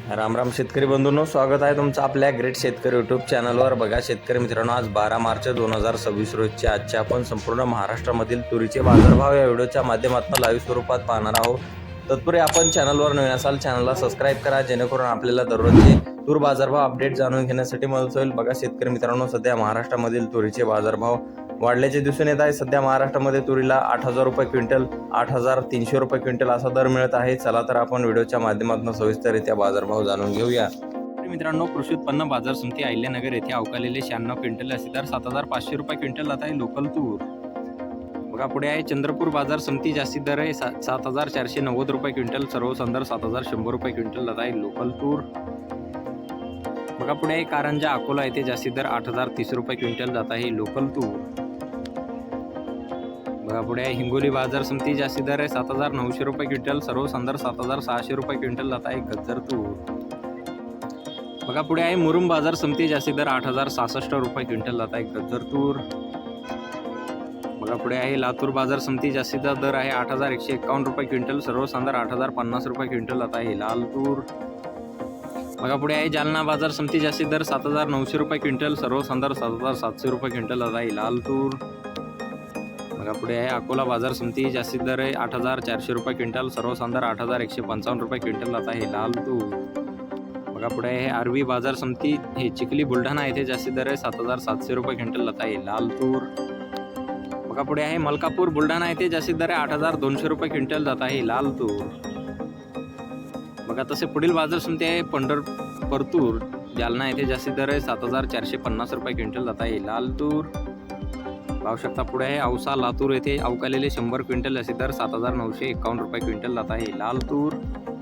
राम राम शेतकरी बंधूंनो, स्वागत आहे तुमचं आपल्या ग्रेट शेतकरी यूट्यूब चॅनलवर। बघा शेतकरी मित्रांनो, आज 12 मार्च 2026 रोजचे आजचे आपण संपूर्ण महाराष्ट्रामधील तुरीचे बाजारभाव या व्हिडिओच्या माध्यमातून लाईव्ह स्वरूपात पाहणार आहोत। तत्पूर्वी आपण चॅनलवर नवीन असाल चॅनलला सबस्क्राईब करा, जेणेकरून आपल्याला दररोजचे तूर बाजारभाव अपडेट जाणून घेण्यासाठी मदत होईल। बघा शेतकरी मित्रांनो, सध्या महाराष्ट्रामधील तुरीचे बाजारभाव वाढल्याचे दिसून येत आहे। सध्या महाराष्ट्रामध्ये तुरीला 8,000 रुपये क्विंटल, 8,300 रुपये क्विंटल असा दर मिळत आहे। चला तर आपण व्हिडिओच्या माध्यमातून सविस्तररित्या बाजारभाव जाणून घेऊया। मित्रांनो, कृषी उत्पन्न बाजार समिती अहिल्यानगर येथे अवकालेले 96 क्विंटल असे दर 7,500 रुपये क्विंटल जात आहे लोकल तूर। बघा पुढे आहे चंद्रपूर बाजार समिती, जास्तीत दर आहे 7,490 रुपये क्विंटल, सर्वसाधारण दर 7,100 रुपये क्विंटल जात आहे लोकल तूर। बघा पुढे आहे कारंजा अकोला येथे जास्तीत दर 8,030 रुपये क्विंटल जात आहे लोकल तूर। बघा पुढे आहे हिंगोली बाजार समिती, जास्तीत दर आहे 7,900 रुपये क्विंटल, सर्वसाधारण दर 7,600 रुपये क्विंटल जात आहे गज्जर तूर। बघा पुढे आहे मुरुम बाजार समिती, जास्तीत दर 8,066 रुपये क्विंटल जात आहे गज्जर तूर। बघा पुढे आहे लातूर बाजार समिती, जास्तीत दर आहे 8,151 रुपये क्विंटल, सर्वसाधारण दर 8,050 रुपये क्विंटल जात आहे लाल तूर। बघा पुढे आहे जालना बाजार समिती, जास्तीत दर 7,900 रुपये क्विंटल, सर्वसाधारण दर 7,700 रुपये क्विंटल जात आहे लाल तूर। बघा पुढे आहे अकोला बाजार समिती, जास्तीत दर आहे 8,400 रुपये क्विंटल, सर्वसाधारण दर 8,155 रुपये क्विंटल जात आहे लाल तूर। बघा पुढे आहे आरवी बाजार समिती, हे चिखली बुलढाणा येथे जास्तीत दर आहे 7,700 रुपये क्विंटल जात आहे लाल तूर। बघा पुढे आहे मलकापूर बुलढाणा येथे जास्तीत दर आहे 8,200 रुपये क्विंटल जात आहे लाल तूर। बघा तसे पुढील बाजार समिती आहे परतूर जालना येथे जास्तीत दर आहे 7,450 रुपये क्विंटल जात आहे लाल तूर। पाहू शकता पुढे आहे औसा लातूर येथे अवकालेले 100 क्विंटल असे दर 7,951 रुपये क्विंटल जात आहे लाल तूर।